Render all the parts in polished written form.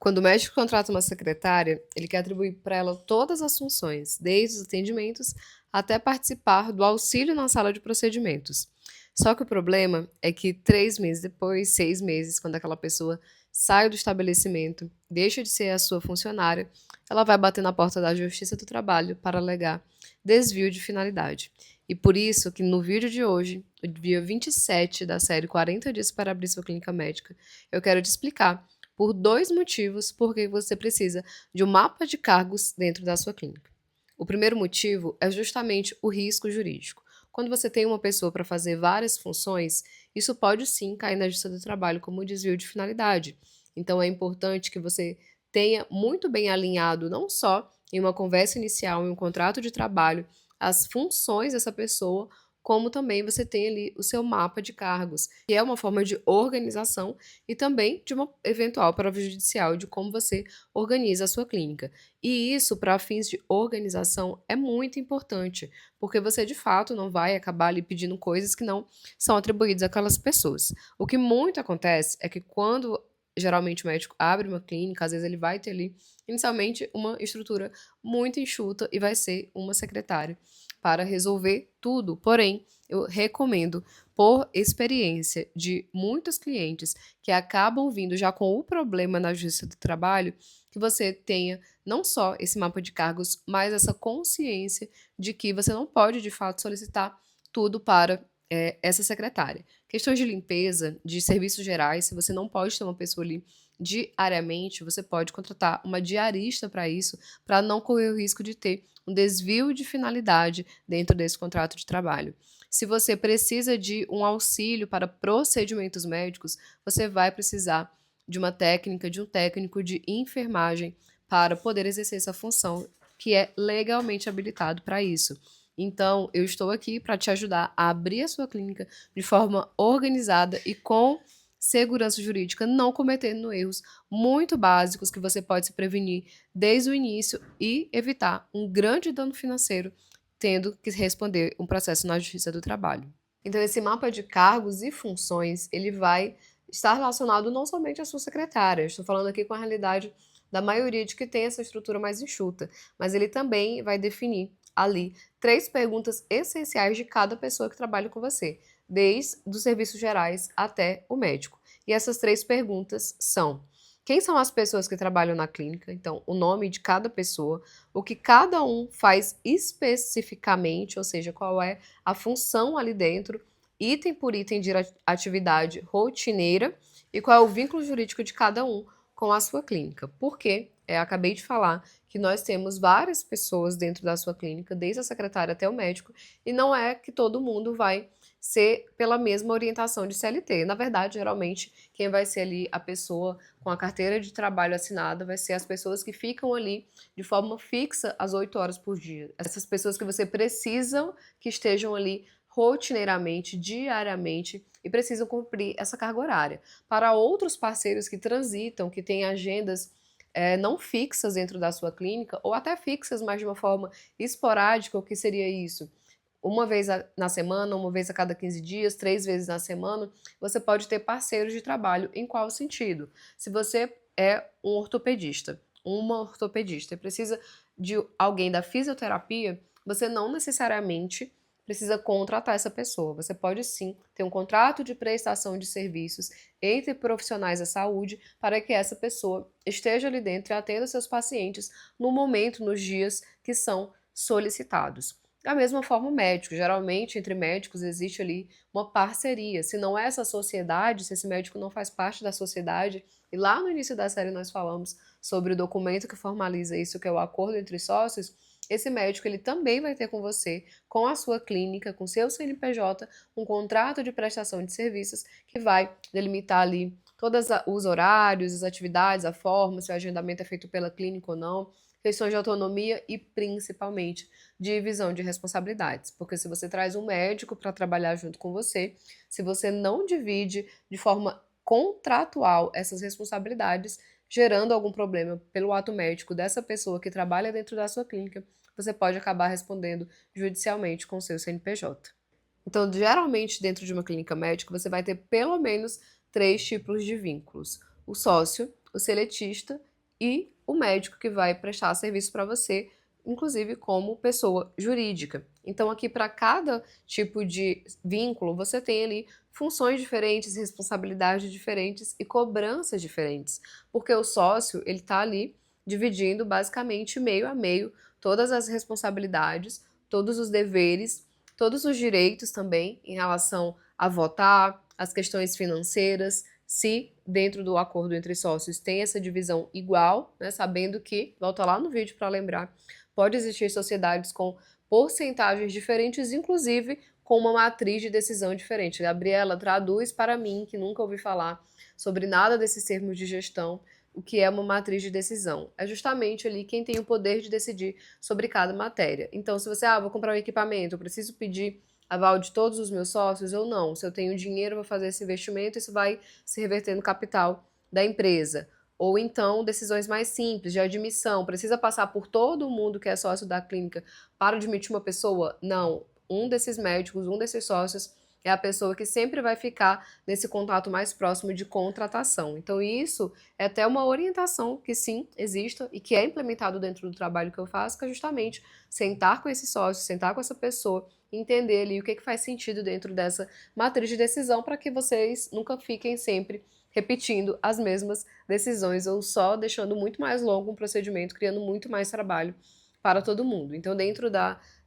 Quando o médico contrata uma secretária, ele quer atribuir para ela todas as funções, desde os atendimentos até participar do auxílio na sala de procedimentos. Só que o problema é que 3 meses depois, 6 meses, quando aquela pessoa sai do estabelecimento, deixa de ser a sua funcionária, ela vai bater na porta da Justiça do Trabalho para alegar desvio de finalidade. E por isso que no vídeo de hoje, o dia 27 da série 40 dias para abrir sua clínica médica, eu quero te explicar por 2 motivos por que você precisa de um mapa de cargos dentro da sua clínica. O primeiro motivo é justamente o risco jurídico. Quando você tem uma pessoa para fazer várias funções, isso pode sim cair na Justiça do Trabalho como desvio de finalidade. Então é importante que você tenha muito bem alinhado, não só em uma conversa inicial, em um contrato de trabalho, as funções dessa pessoa, como também você tem ali o seu mapa de cargos, que é uma forma de organização e também de uma eventual prova judicial de como você organiza a sua clínica. E isso, para fins de organização, é muito importante, porque você de fato não vai acabar ali pedindo coisas que não são atribuídas àquelas pessoas. O que muito acontece é que quando geralmente o médico abre uma clínica, às vezes ele vai ter ali inicialmente uma estrutura muito enxuta e vai ser uma secretária para resolver tudo. Porém, eu recomendo, por experiência de muitos clientes que acabam vindo já com o problema na Justiça do Trabalho, que você tenha não só esse mapa de cargos, mas essa consciência de que você não pode, de fato, solicitar tudo para essa secretária. Questões de limpeza, de serviços gerais, se você não pode ter uma pessoa ali diariamente, você pode contratar uma diarista para isso, para não correr o risco de ter um desvio de finalidade dentro desse contrato de trabalho. Se você precisa de um auxílio para procedimentos médicos, você vai precisar de uma técnica, de um técnico de enfermagem para poder exercer essa função, que é legalmente habilitado para isso. Então, eu estou aqui para te ajudar a abrir a sua clínica de forma organizada e com segurança jurídica, não cometendo erros muito básicos que você pode se prevenir desde o início e evitar um grande dano financeiro tendo que responder um processo na Justiça do Trabalho. Então, esse mapa de cargos e funções, ele vai estar relacionado não somente à sua secretária, eu estou falando aqui com a realidade da maioria de que tem essa estrutura mais enxuta, mas ele também vai definir ali 3 perguntas essenciais de cada pessoa que trabalha com você, desde os serviços gerais até o médico. E essas 3 perguntas são: quem são as pessoas que trabalham na clínica? Então, o nome de cada pessoa, o que cada um faz especificamente, ou seja, qual é a função ali dentro, item por item de atividade rotineira e qual é o vínculo jurídico de cada um com a sua clínica. Porque acabei de falar que nós temos várias pessoas dentro da sua clínica, desde a secretária até o médico, e não é que todo mundo vai ser pela mesma orientação de CLT. Na verdade, geralmente, quem vai ser ali a pessoa com a carteira de trabalho assinada vai ser as pessoas que ficam ali de forma fixa às 8 horas por dia. Essas pessoas que você precisa que estejam ali rotineiramente, diariamente, e precisam cumprir essa carga horária. Para outros parceiros que transitam, que têm agendas não fixas dentro da sua clínica, ou até fixas, mas de uma forma esporádica, o que seria isso? Uma vez na semana, uma vez a cada 15 dias, 3 vezes na semana, você pode ter parceiros de trabalho. Em qual sentido? Se você é um ortopedista, uma ortopedista e precisa de alguém da fisioterapia, você não necessariamente precisa contratar essa pessoa. Você pode sim ter um contrato de prestação de serviços entre profissionais da saúde para que essa pessoa esteja ali dentro e atenda seus pacientes no momento, nos dias que são solicitados. Da mesma forma, o médico. Geralmente, entre médicos, existe ali uma parceria. Se não é essa sociedade, se esse médico não faz parte da sociedade, e lá no início da série nós falamos sobre o documento que formaliza isso, que é o acordo entre sócios, esse médico ele também vai ter com você, com a sua clínica, com seu CNPJ, um contrato de prestação de serviços que vai delimitar ali todos os horários, as atividades, a forma, se o agendamento é feito pela clínica ou não, questões de autonomia e, principalmente, divisão de responsabilidades. Porque se você traz um médico para trabalhar junto com você, se você não divide de forma contratual essas responsabilidades, gerando algum problema pelo ato médico dessa pessoa que trabalha dentro da sua clínica, você pode acabar respondendo judicialmente com o seu CNPJ. Então, geralmente, dentro de uma clínica médica, você vai ter pelo menos 3 tipos de vínculos: o sócio, o seletista e o médico que vai prestar serviço para você, inclusive como pessoa jurídica. Então, aqui para cada tipo de vínculo, você tem ali funções diferentes, responsabilidades diferentes e cobranças diferentes, porque o sócio, ele está ali dividindo basicamente meio a meio todas as responsabilidades, todos os deveres, todos os direitos também em relação a votar, as questões financeiras, se dentro do acordo entre sócios tem essa divisão igual, né, sabendo que, volta lá no vídeo para lembrar, pode existir sociedades com porcentagens diferentes, inclusive com uma matriz de decisão diferente. Gabriela, traduz para mim, que nunca ouvi falar sobre nada desses termos de gestão, o que é uma matriz de decisão. É justamente ali quem tem o poder de decidir sobre cada matéria. Então, se você, vou comprar um equipamento, eu preciso pedir aval de todos os meus sócios ou não. Se eu tenho dinheiro para fazer esse investimento, isso vai se reverter no capital da empresa. Ou então, decisões mais simples, de admissão. Precisa passar por todo mundo que é sócio da clínica para admitir uma pessoa? Não. Um desses médicos, um desses sócios é a pessoa que sempre vai ficar nesse contato mais próximo de contratação. Então, isso é até uma orientação que sim, exista e que é implementado dentro do trabalho que eu faço, que é justamente sentar com esse sócio, sentar com essa pessoa, entender ali o que faz sentido dentro dessa matriz de decisão para que vocês nunca fiquem sempre repetindo as mesmas decisões ou só deixando muito mais longo um procedimento, criando muito mais trabalho para todo mundo. Então, dentro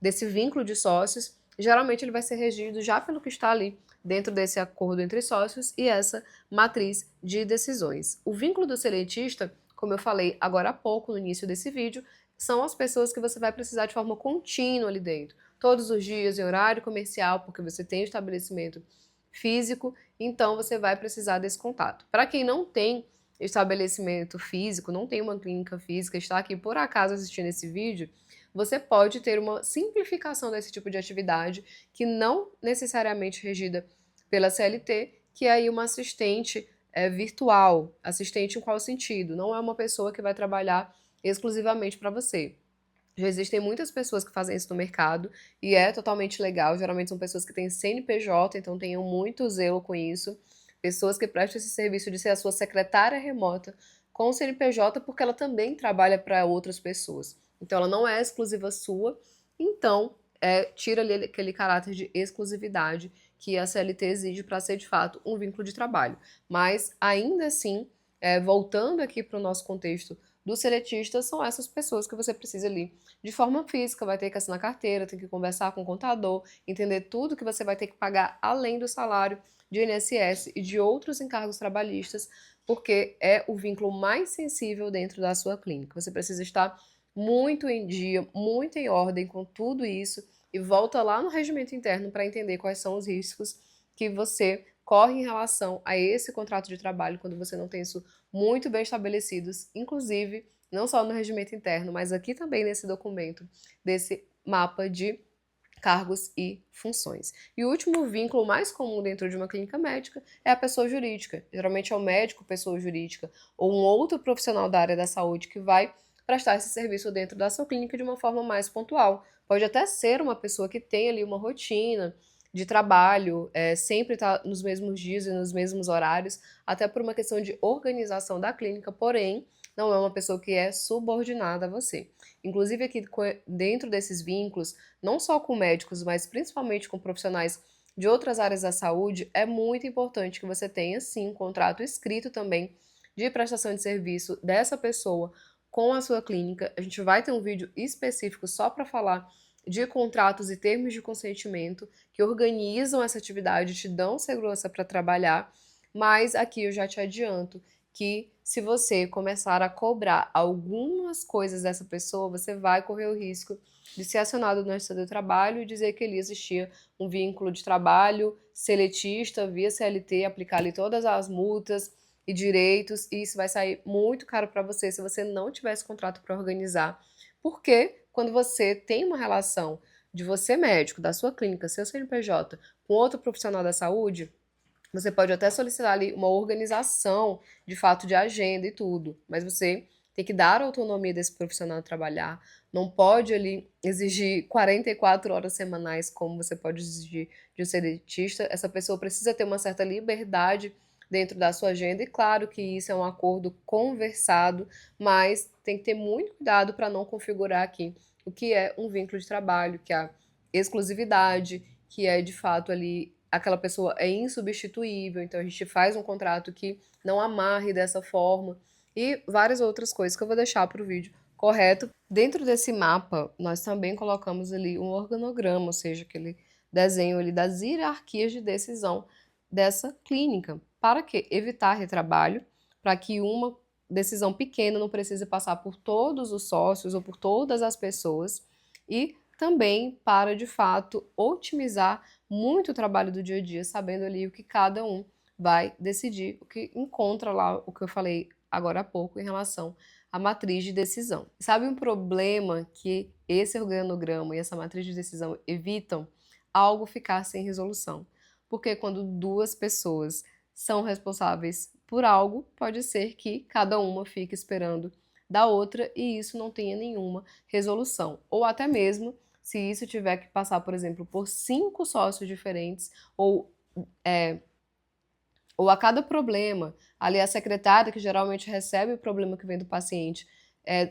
desse vínculo de sócios, geralmente ele vai ser regido já pelo que está ali dentro desse acordo entre sócios e essa matriz de decisões. O vínculo do seletista, como eu falei agora há pouco no início desse vídeo, são as pessoas que você vai precisar de forma contínua ali dentro. Todos os dias, em horário comercial, porque você tem um estabelecimento físico, então você vai precisar desse contato. Para quem não tem estabelecimento físico, não tem uma clínica física, está aqui por acaso assistindo esse vídeo, você pode ter uma simplificação desse tipo de atividade que não necessariamente regida pela CLT, que é aí uma assistente virtual. Assistente em qual sentido? Não é uma pessoa que vai trabalhar exclusivamente para você. Já existem muitas pessoas que fazem isso no mercado e é totalmente legal. Geralmente são pessoas que têm CNPJ, então tenham muito zelo com isso. Pessoas que prestam esse serviço de ser a sua secretária remota com o CNPJ, porque ela também trabalha para outras pessoas. Então ela não é exclusiva sua, então tira ali aquele caráter de exclusividade que a CLT exige para ser de fato um vínculo de trabalho. Mas ainda assim, voltando aqui para o nosso contexto dos seletistas, são essas pessoas que você precisa ali de forma física, vai ter que assinar carteira, tem que conversar com o contador, entender tudo que você vai ter que pagar além do salário de INSS e de outros encargos trabalhistas, porque é o vínculo mais sensível dentro da sua clínica. Você precisa estar muito em dia, muito em ordem com tudo isso e volta lá no regimento interno para entender quais são os riscos que você corre em relação a esse contrato de trabalho quando você não tem isso muito bem estabelecidos, inclusive não só no regimento interno, mas aqui também nesse documento, desse mapa de cargos e funções. E o último vínculo mais comum dentro de uma clínica médica é a pessoa jurídica. Geralmente é o médico, pessoa jurídica, ou um outro profissional da área da saúde que vai prestar esse serviço dentro da sua clínica de uma forma mais pontual. Pode até ser uma pessoa que tem ali uma rotina de trabalho, sempre está nos mesmos dias e nos mesmos horários, até por uma questão de organização da clínica, porém, não é uma pessoa que é subordinada a você. Inclusive aqui dentro desses vínculos, não só com médicos, mas principalmente com profissionais de outras áreas da saúde, é muito importante que você tenha sim um contrato escrito também de prestação de serviço dessa pessoa com a sua clínica. A gente vai ter um vídeo específico só para falar de contratos e termos de consentimento que organizam essa atividade, te dão segurança para trabalhar, mas aqui eu já te adianto que se você começar a cobrar algumas coisas dessa pessoa, você vai correr o risco de ser acionado no Justiça do Trabalho e dizer que ali existia um vínculo de trabalho seletista via CLT, aplicar ali todas as multas e direitos, e isso vai sair muito caro para você se você não tivesse contrato para organizar. Porque quando você tem uma relação de você médico, da sua clínica, seu CNPJ, com outro profissional da saúde, você pode até solicitar ali uma organização de fato de agenda e tudo, mas você tem que dar autonomia desse profissional trabalhar, não pode ali exigir 44 horas semanais como você pode exigir de um seletista, essa pessoa precisa ter uma certa liberdade dentro da sua agenda. E claro que isso é um acordo conversado, mas tem que ter muito cuidado para não configurar aqui o que é um vínculo de trabalho, que é a exclusividade, que é de fato ali aquela pessoa é insubstituível, então a gente faz um contrato que não amarre dessa forma e várias outras coisas que eu vou deixar para o vídeo correto. Dentro desse mapa, nós também colocamos ali um organograma, ou seja, aquele desenho ali das hierarquias de decisão dessa clínica. Para quê? Evitar retrabalho, para que uma decisão pequena não precise passar por todos os sócios ou por todas as pessoas e também para, de fato, otimizar muito o trabalho do dia a dia, sabendo ali o que cada um vai decidir, o que encontra lá, o que eu falei agora há pouco em relação à matriz de decisão. Sabe um problema que esse organograma e essa matriz de decisão evitam? Algo ficar sem resolução. Porque quando duas pessoas são responsáveis por algo, pode ser que cada uma fique esperando da outra e isso não tenha nenhuma resolução. Ou até mesmo se isso tiver que passar, por exemplo, por 5 sócios diferentes, ou a cada problema, ali a secretária, que geralmente recebe o problema que vem do paciente,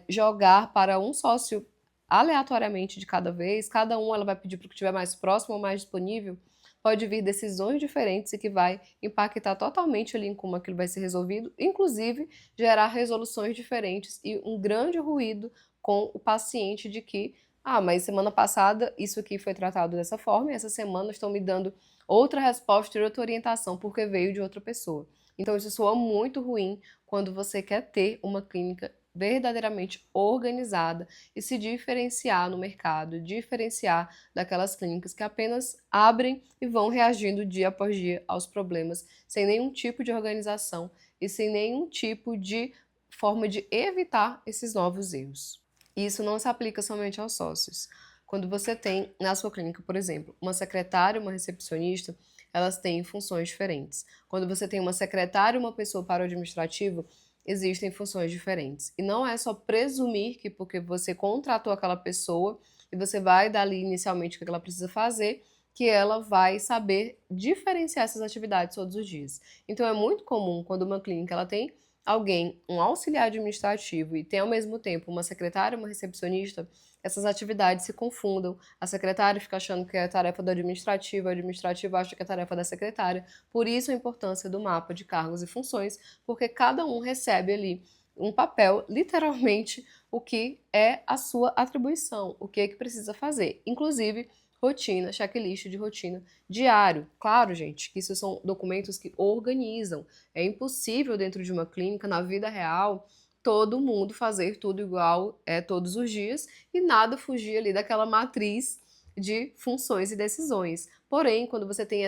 jogar para um sócio aleatoriamente de cada vez, cada um ela vai pedir para o que estiver mais próximo ou mais disponível, pode vir decisões diferentes e que vai impactar totalmente ali em como aquilo vai ser resolvido, inclusive gerar resoluções diferentes e um grande ruído com o paciente de que, mas semana passada isso aqui foi tratado dessa forma e essa semana estão me dando outra resposta e outra orientação porque veio de outra pessoa. Então isso soa muito ruim quando você quer ter uma clínica verdadeiramente organizada e se diferenciar no mercado, diferenciar daquelas clínicas que apenas abrem e vão reagindo dia após dia aos problemas, sem nenhum tipo de organização e sem nenhum tipo de forma de evitar esses novos erros. E isso não se aplica somente aos sócios. Quando você tem na sua clínica, por exemplo, uma secretária e uma recepcionista, elas têm funções diferentes. Quando você tem uma secretária e uma pessoa para o administrativo, existem funções diferentes. E não é só presumir que porque você contratou aquela pessoa e você vai dar ali inicialmente o que ela precisa fazer, que ela vai saber diferenciar essas atividades todos os dias. Então é muito comum quando uma clínica ela tem alguém, um auxiliar administrativo e tem ao mesmo tempo uma secretária, uma recepcionista, essas atividades se confundam. A secretária fica achando que é tarefa do administrativo, o administrativo acha que é tarefa da secretária. Por isso a importância do mapa de cargos e funções, porque cada um recebe ali um papel, literalmente, o que é a sua atribuição, o que é que precisa fazer. Inclusive, rotina, checklist de rotina diário. Claro, gente, que isso são documentos que organizam. É impossível dentro de uma clínica, na vida real, todo mundo fazer tudo igual todos os dias e nada fugir ali daquela matriz de funções e decisões. Porém, quando você tem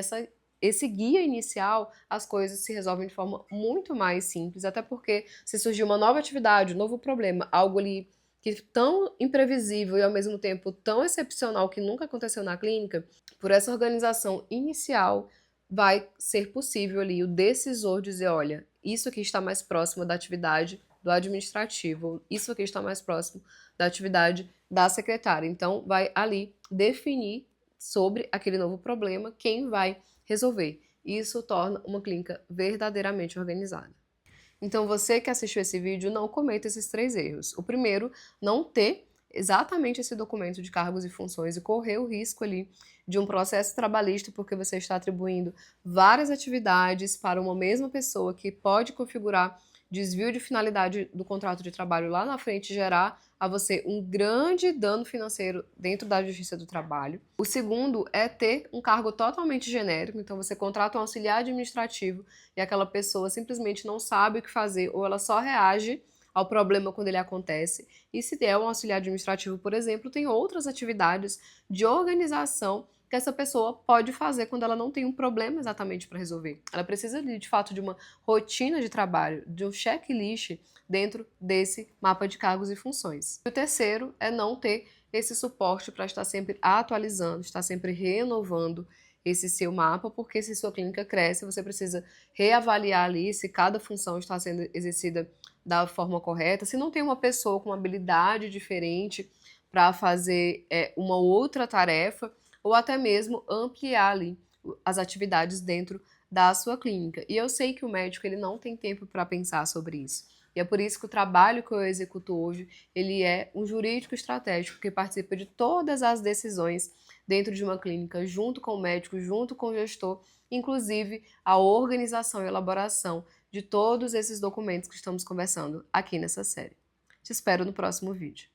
esse guia inicial, as coisas se resolvem de forma muito mais simples, até porque se surgir uma nova atividade, um novo problema, algo ali que é tão imprevisível e ao mesmo tempo tão excepcional que nunca aconteceu na clínica, por essa organização inicial vai ser possível ali o decisor dizer, olha, isso aqui está mais próximo da atividade do administrativo, isso aqui está mais próximo da atividade da secretária. Então, vai ali definir sobre aquele novo problema quem vai resolver. Isso torna uma clínica verdadeiramente organizada. Então, você que assistiu esse vídeo, não cometa esses 3 erros. O primeiro, não ter exatamente esse documento de cargos e funções e correr o risco ali de um processo trabalhista porque você está atribuindo várias atividades para uma mesma pessoa que pode configurar desvio de finalidade do contrato de trabalho lá na frente e gerar a você um grande dano financeiro dentro da Justiça do Trabalho. O segundo é ter um cargo totalmente genérico, então você contrata um auxiliar administrativo e aquela pessoa simplesmente não sabe o que fazer ou ela só reage ao problema quando ele acontece. E se der um auxiliar administrativo, por exemplo, tem outras atividades de organização que essa pessoa pode fazer quando ela não tem um problema exatamente para resolver. Ela precisa, de fato, de uma rotina de trabalho, de um checklist dentro desse mapa de cargos e funções. E o terceiro é não ter esse suporte para estar sempre atualizando, estar sempre renovando esse seu mapa, porque se sua clínica cresce, você precisa reavaliar ali se cada função está sendo exercida da forma correta, se não tem uma pessoa com uma habilidade diferente para fazer uma outra tarefa, ou até mesmo ampliar ali as atividades dentro da sua clínica. E eu sei que o médico ele não tem tempo para pensar sobre isso. E é por isso que o trabalho que eu executo hoje, ele é um jurídico estratégico que participa de todas as decisões dentro de uma clínica, junto com o médico, junto com o gestor, inclusive a organização e elaboração de todos esses documentos que estamos conversando aqui nessa série. Te espero no próximo vídeo.